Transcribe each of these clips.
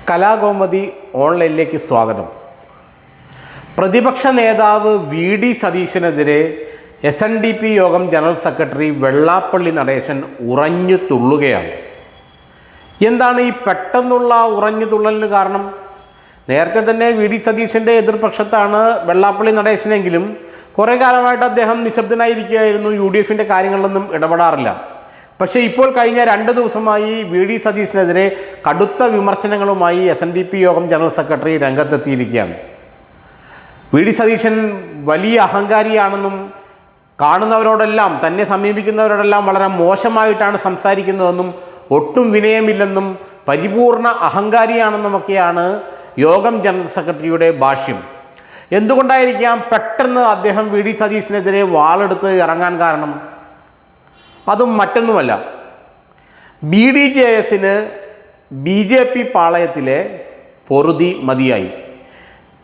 കലാകൗമുദി ഓൺലൈനിലേക്ക് സ്വാഗതം. പ്രതിപക്ഷ നേതാവ് VD സതീശനെതിരെ SNDP യോഗം ജനറൽ സെക്രട്ടറി വെള്ളാപ്പള്ളി നടേശൻ ഉറഞ്ഞു തുള്ളുകയാണ്. എന്താണ് ഈ പെട്ടെന്നുള്ള ഉറഞ്ഞു തുള്ളലിന് കാരണം? നേരത്തെ തന്നെ VD സതീശൻ്റെ എതിർപക്ഷത്താണ് വെള്ളാപ്പള്ളി നടേശനെങ്കിലും കുറേ കാലമായിട്ട് അദ്ദേഹം നിശബ്ദനായിരിക്കുകയായിരുന്നു, UDFൻ്റെ കാര്യങ്ങളിലൊന്നും ഇടപെടാറില്ല. പക്ഷേ ഇപ്പോൾ കഴിഞ്ഞ 2 ദിവസമായി VD സതീശനെതിരെ കടുത്ത വിമർശനങ്ങളുമായി SNDP യോഗം ജനറൽ സെക്രട്ടറി രംഗത്തെത്തിയിരിക്കുകയാണ്. VD സതീശൻ വലിയ അഹങ്കാരിയാണെന്നും കാണുന്നവരോടെല്ലാം, തന്നെ സമീപിക്കുന്നവരോടെല്ലാം വളരെ മോശമായിട്ടാണ് സംസാരിക്കുന്നതെന്നും ഒട്ടും വിനയമില്ലെന്നും പരിപൂർണ അഹങ്കാരിയാണെന്നുമൊക്കെയാണ് യോഗം ജനറൽ സെക്രട്ടറിയുടെ ഭാഷ്യം. എന്തുകൊണ്ടായിരിക്കാം പെട്ടെന്ന് അദ്ദേഹം VD സതീശനെതിരെ വാളെടുത്ത് ഇറങ്ങാൻ കാരണം? അതും മറ്റൊന്നുമല്ല, BDJSന് BJP പാളയത്തിലെ പൊറുതി മതിയായി.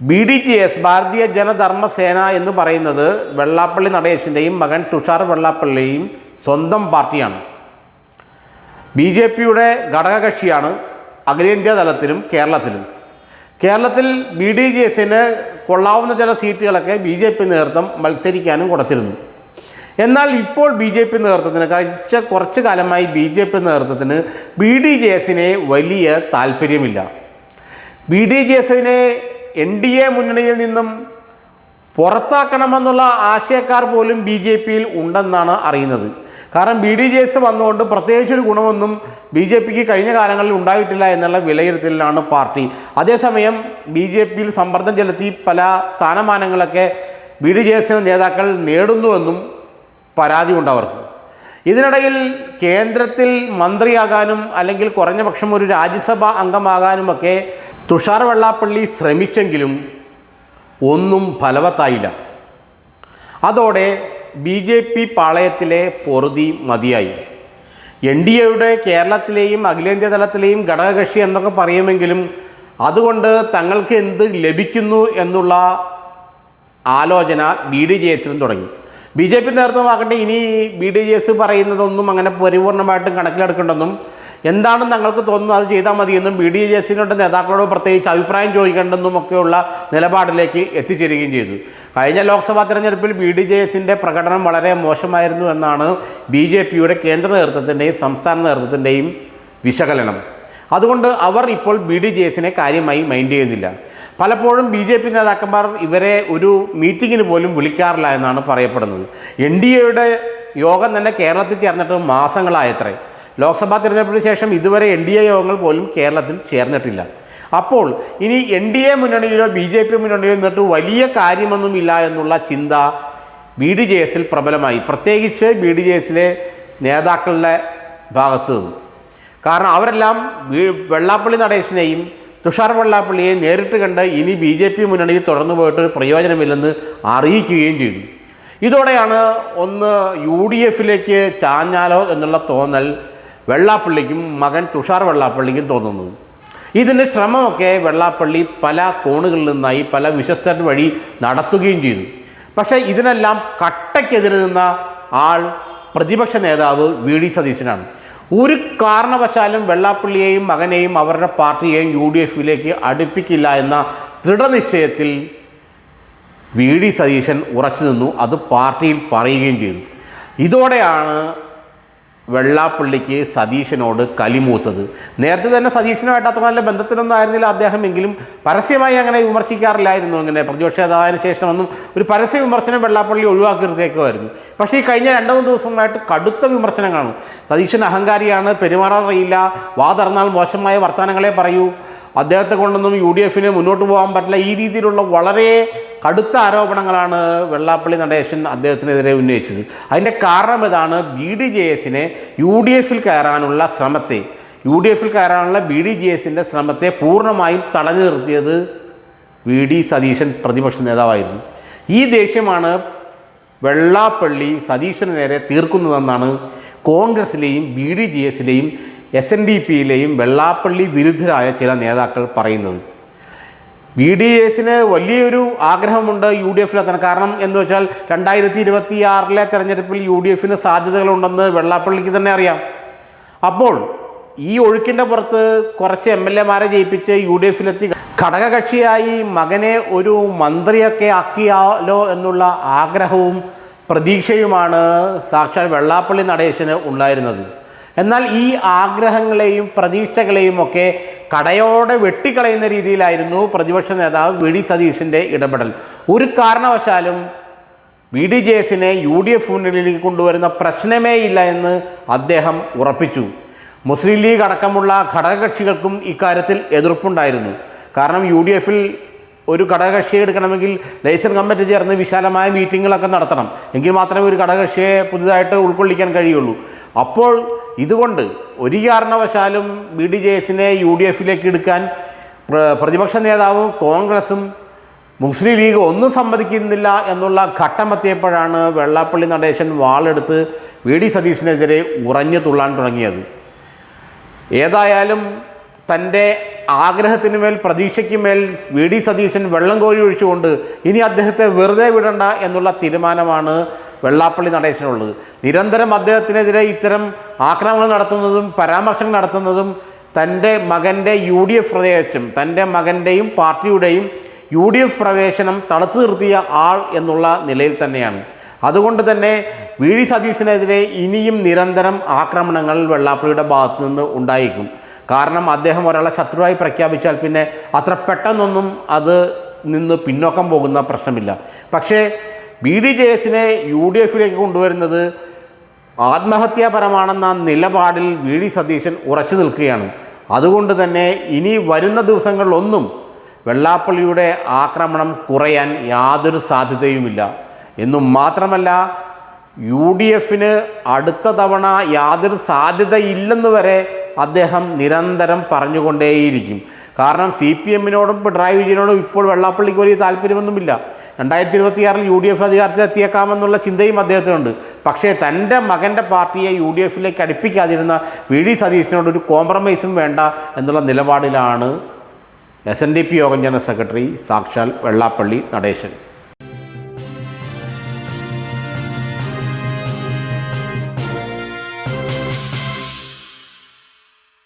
BDJS ഭാരതീയ ജനധർമ്മ സേന എന്ന് പറയുന്നത് വെള്ളാപ്പള്ളി നടേശൻ്റെയും മകൻ തുഷാർ വെള്ളാപ്പള്ളിയും സ്വന്തം പാർട്ടിയാണ്. BJPയുടെ ഘടകകക്ഷിയാണ് അഖിലേന്ത്യാ തലത്തിലും കേരളത്തിൽ BDJSന് കൊള്ളാവുന്ന ചില സീറ്റുകളൊക്കെ BJP നേതൃത്വം മത്സരിക്കാനും കൊടുത്തിരുന്നു. എന്നാൽ ഇപ്പോൾ BJP നേതൃത്വത്തിന് കുറച്ച് കാലമായി BJP നേതൃത്വത്തിന് BDJSനെ വലിയ താല്പര്യമില്ല. BDJSനെ NDA മുന്നണിയിൽ നിന്നും പുറത്താക്കണമെന്നുള്ള ആശയക്കാർ പോലും BJPയിൽ ഉണ്ടെന്നാണ് അറിയുന്നത്. കാരണം BDJS വന്നുകൊണ്ട് പ്രത്യേകിച്ചൊരു ഗുണമൊന്നും BJPക്ക് കഴിഞ്ഞ കാലങ്ങളിൽ ഉണ്ടായിട്ടില്ല എന്നുള്ള വിലയിരുത്തലിലാണ് പാർട്ടി. അതേസമയം BJPയിൽ സമ്മർദ്ദം ചെലുത്തി പല സ്ഥാനമാനങ്ങളൊക്കെ BDJS നേതാക്കൾ നേടുന്നുവെന്നും പരാതി ഉണ്ടവർക്ക്. ഇതിനിടയിൽ കേന്ദ്രത്തിൽ മന്ത്രിയാകാനും അല്ലെങ്കിൽ കുറഞ്ഞ പക്ഷം ഒരു രാജ്യസഭാ അംഗമാകാനുമൊക്കെ തുഷാർ വെള്ളാപ്പള്ളി ശ്രമിച്ചെങ്കിലും ഒന്നും ഫലവത്തായില്ല. അതോടെ BJP പാളയത്തിലെ പൊറുതി മതിയായി. NDAയുടെ കേരളത്തിലെയും അഖിലേന്ത്യാ തലത്തിലെയും ഘടകകക്ഷി എന്നൊക്കെ പറയുമെങ്കിലും അതുകൊണ്ട് തങ്ങൾക്ക് എന്ത് ലഭിക്കുന്നു എന്നുള്ള ആലോചന BDJSനും തുടങ്ങി. BJP നേതൃത്വമാകട്ടെ ഇനി BDJS പറയുന്നതൊന്നും അങ്ങനെ പരിപൂർണമായിട്ടും കണക്കിലെടുക്കേണ്ടെന്നും എന്താണ് തങ്ങൾക്ക് തോന്നുന്നത് അത് ചെയ്താൽ മതിയെന്നും BDJSയുടെ നേതാക്കളോട് പ്രത്യേകിച്ച് അഭിപ്രായം ചോദിക്കേണ്ടെന്നും ഒക്കെയുള്ള നിലപാടിലേക്ക് എത്തിച്ചേരുകയും ചെയ്തു. കഴിഞ്ഞ ലോക്സഭാ തെരഞ്ഞെടുപ്പിൽ BDJSൻ്റെ പ്രകടനം വളരെ മോശമായിരുന്നു എന്നാണ് BJPയുടെ കേന്ദ്ര നേതൃത്വത്തിൻ്റെയും സംസ്ഥാന നേതൃത്വത്തിൻ്റെയും വിശകലനം. അതുകൊണ്ട് അവർ ഇപ്പോൾ BDJSനെ കാര്യമായി മൈൻഡ് ചെയ്യുന്നില്ല. പലപ്പോഴും BJP നേതാക്കന്മാർ ഇവരെ ഒരു മീറ്റിങ്ങിന് പോലും വിളിക്കാറില്ല എന്നാണ് പറയപ്പെടുന്നത്. NDAയുടെ യോഗം തന്നെ കേരളത്തിൽ ചേർന്നിട്ട് മാസങ്ങളായത്രേ. ലോക്സഭാ തിരഞ്ഞെടുപ്പിന് ശേഷം ഇതുവരെ NDA യോഗങ്ങൾ പോലും കേരളത്തിൽ ചേർന്നിട്ടില്ല. അപ്പോൾ ഇനി NDA മുന്നണിയിലോ BJP മുന്നണിയിലോ നിന്നിട്ട് വലിയ കാര്യമൊന്നുമില്ല എന്നുള്ള ചിന്ത BDJSൽ പ്രബലമായി, പ്രത്യേകിച്ച് BDJSലെ നേതാക്കളുടെ ഭാഗത്ത് നിന്ന്. കാരണം അവരെല്ലാം വെള്ളാപ്പള്ളി നടേശനെയും തുഷാർ വെള്ളാപ്പള്ളിയെ നേരിട്ട് കണ്ട് ഇനി BJP മുന്നണിയിൽ തുടർന്നു പോയിട്ട് പ്രയോജനമില്ലെന്ന് അറിയിക്കുകയും ചെയ്തു. ഇതോടെയാണ് ഒന്ന് UDFലേക്ക് ചാഞ്ഞാലോ എന്നുള്ള തോന്നൽ വെള്ളാപ്പള്ളിക്കും മകൻ തുഷാർ വെള്ളാപ്പള്ളിക്കും തോന്നുന്നത്. ഇതിൻ്റെ ശ്രമമൊക്കെ വെള്ളാപ്പള്ളി പല കോണുകളിൽ നിന്നായി പല വിശ്വസ്തർ വഴി നടത്തുകയും ചെയ്തു. പക്ഷേ ഇതിനെല്ലാം കട്ടയ്ക്കെതിരെ നിന്ന ആൾ പ്രതിപക്ഷ നേതാവ് VD സതീശനാണ്. ഒരു കാരണവശാലും വെള്ളാപ്പള്ളിയെയും മകനെയും അവരുടെ പാർട്ടിയെയും UDFയിലേക്ക് അടുപ്പിക്കില്ല എന്ന ദൃഢനിശ്ചയത്തിൽ VD സതീശൻ ഉറച്ചു നിന്നു. അത് പാർട്ടിയിൽ പറയുകയും ചെയ്തു. ഇതോടെയാണ് വെള്ളാപ്പള്ളിക്ക് സതീശനോട് കലിമൂത്തത്. നേരത്തെ തന്നെ സതീശനുമായിട്ട് അത്ര നല്ല ബന്ധത്തിലൊന്നും ആയിരുന്നില്ല അദ്ദേഹം, എങ്കിലും പരസ്യമായി അങ്ങനെ വിമർശിക്കാറില്ലായിരുന്നു. ഇങ്ങനെ പ്രതിപക്ഷ നേതാവിന് ശേഷമൊന്നും ഒരു പരസ്യ വിമർശനം വെള്ളാപ്പള്ളി ഒഴിവാക്കിയിരുത്തേക്കുമായിരുന്നു. പക്ഷേ ഈ കഴിഞ്ഞ 2-3 ദിവസങ്ങളായിട്ട് കടുത്ത വിമർശനങ്ങളാണ്. സതീശൻ അഹങ്കാരിയാണ്, പെരുമാറാറിയില്ല, വാ തുറന്നാൽ മോശമായ വർത്തമാനങ്ങളെ പറയൂ, അദ്ദേഹത്തെ കൊണ്ടൊന്നും UDFന് മുന്നോട്ട് പോകാൻ പറ്റില്ല, ഈ രീതിയിലുള്ള വളരെ കടുത്ത ആരോപണങ്ങളാണ് വെള്ളാപ്പള്ളി നടേശൻ അദ്ദേഹത്തിനെതിരെ ഉന്നയിച്ചത്. അതിൻ്റെ കാരണം ഇതാണ്, BDJSനെ UDFൽ കയറാനുള്ള ശ്രമത്തെ, UDFൽ കയറാനുള്ള BDJSൻ്റെ ശ്രമത്തെ പൂർണ്ണമായും തടഞ്ഞു നിർത്തിയത് VD സതീശൻ പ്രതിപക്ഷ നേതാവായിരുന്നു. ഈ ദേഷ്യമാണ് വെള്ളാപ്പള്ളി സതീശന് നേരെ തീർക്കുന്നതെന്നാണ് കോൺഗ്രസിലെയും BDJSലെയും SNDPയിലെയും വെള്ളാപ്പള്ളി വിരുദ്ധരായ ചില നേതാക്കൾ പറയുന്നത്. BDJSന് വലിയൊരു ആഗ്രഹമുണ്ട് UDFലെത്താൻ. കാരണം എന്ന് വെച്ചാൽ 2026 തെരഞ്ഞെടുപ്പിൽ UDFന് സാധ്യതകളുണ്ടെന്ന് വെള്ളാപ്പള്ളിക്ക് തന്നെ അറിയാം. അപ്പോൾ ഈ ഒഴുക്കിൻ്റെ പുറത്ത് കുറച്ച് MLA-മാരെ ജയിപ്പിച്ച് UDF-ലെത്തി ഘടകകക്ഷിയായി മകനെ ഒരു മന്ത്രിയൊക്കെ ആക്കിയാലോ എന്നുള്ള ആഗ്രഹവും പ്രതീക്ഷയുമാണ് സാക്ഷാൽ വെള്ളാപ്പള്ളി നടേശന് ഉണ്ടായിരുന്നത്. എന്നാൽ ഈ ആഗ്രഹങ്ങളെയും പ്രതീക്ഷകളെയും ഒക്കെ കടയോടെ വെട്ടിക്കളയുന്ന രീതിയിലായിരുന്നു പ്രതിപക്ഷ നേതാവ് VD സതീശൻ്റെ ഇടപെടൽ. ഒരു കാരണവശാലും BDJS-നെ UDF മുന്നണിയിലേക്ക് കൊണ്ടുവരുന്ന പ്രശ്നമേ ഇല്ല എന്ന് അദ്ദേഹം ഉറപ്പിച്ചു. മുസ്ലിം ലീഗ് അടക്കമുള്ള ഘടകകക്ഷികൾക്കും ഇക്കാര്യത്തിൽ എതിർപ്പുണ്ടായിരുന്നു. കാരണം UDF-ൽ ഒരു ഘടകകക്ഷിയെ എടുക്കണമെങ്കിൽ ലൈസൺ കമ്മിറ്റി ചേർന്ന് വിശാലമായ മീറ്റിങ്ങുകളൊക്കെ നടത്തണം. എങ്കിൽ മാത്രമേ ഒരു ഘടകകക്ഷിയെ പുതുതായിട്ട് ഉൾക്കൊള്ളിക്കാൻ കഴിയുള്ളൂ. അപ്പോൾ ഇതുകൊണ്ട് ഒരു കാരണവശാലും BDJS-നെ UDF-ലേക്ക് എടുക്കാൻ പ്രതിപക്ഷ നേതാവും കോൺഗ്രസും മുസ്ലിം ലീഗ് ഒന്നും സമ്മതിക്കുന്നില്ല എന്നുള്ള ഘട്ടമെത്തിയപ്പോഴാണ് വെള്ളാപ്പള്ളി നടേശൻ വാളെടുത്ത് VD സതീശനെതിരെ ഉറഞ്ഞു തുള്ളാൻ തുടങ്ങിയത്. ഏതായാലും തൻ്റെ ആഗ്രഹത്തിന് മേൽ പ്രതീക്ഷയ്ക്ക് മേൽ VD സതീശൻ വെള്ളം കോരി ഒഴിച്ചുകൊണ്ട് ഇനി അദ്ദേഹത്തെ വെറുതെ വിടണ്ട എന്നുള്ള തീരുമാനമാണ് വെള്ളാപ്പള്ളി നടേശനുള്ളത്. നിരന്തരം അദ്ദേഹത്തിനെതിരെ ഇത്തരം ആക്രമണങ്ങൾ നടത്തുന്നതും പരാമർശങ്ങൾ നടത്തുന്നതും തൻ്റെ മകൻ്റെ UDF പ്രവേശനം, തൻ്റെ മകൻ്റെയും പാർട്ടിയുടെയും UDF പ്രവേശനം തടുത്തു നിർത്തിയ ആൾ എന്നുള്ള നിലയിൽ തന്നെയാണ്. അതുകൊണ്ട് തന്നെ VD സതീശനെതിരെ ഇനിയും നിരന്തരം ആക്രമണങ്ങൾ വെള്ളാപ്പള്ളിയുടെ ഭാഗത്തു നിന്ന് ഉണ്ടായേക്കും. കാരണം അദ്ദേഹം ഒരാളെ ശത്രുവായി പ്രഖ്യാപിച്ചാൽ പിന്നെ അത്ര പെട്ടെന്നൊന്നും അത് നിന്ന് പിന്നോക്കം പോകുന്ന പ്രശ്നമില്ല. പക്ഷേ BDJS-നെ UDF-ലേക്ക് കൊണ്ടുവരുന്നത് ആത്മഹത്യാപരമാണെന്ന നിലപാടിൽ VD സതീശൻ ഉറച്ചു നിൽക്കുകയാണ്. അതുകൊണ്ട് തന്നെ ഇനി വരുന്ന ദിവസങ്ങളിലൊന്നും വെള്ളാപ്പള്ളിയുടെ ആക്രമണം കുറയാൻ യാതൊരു സാധ്യതയുമില്ല. എന്നും മാത്രമല്ല UDF-ന് അടുത്ത തവണ യാതൊരു സാധ്യതയില്ലെന്ന് വരെ അദ്ദേഹം നിരന്തരം പറഞ്ഞുകൊണ്ടേയിരിക്കും. കാരണം CPM-നോടും പിണറായി വിജയനോടും ഇപ്പോൾ വെള്ളാപ്പള്ളിക്ക് വലിയ താല്പര്യമൊന്നുമില്ല. 2026 UDF അധികാരത്തിൽ എത്തിയേക്കാമെന്നുള്ള ചിന്തയും അദ്ദേഹത്തിനുണ്ട്. പക്ഷേ തൻ്റെ മകൻ്റെ പാർട്ടിയെ UDF-ലേക്ക് അടുപ്പിക്കാതിരുന്ന VD സതീശനോട് ഒരു കോംപ്രമൈസും വേണ്ട എന്നുള്ള നിലപാടിലാണ് SNDP യോഗം ജനറൽ സെക്രട്ടറി സാക്ഷാൽ വെള്ളാപ്പള്ളി നടേശൻ.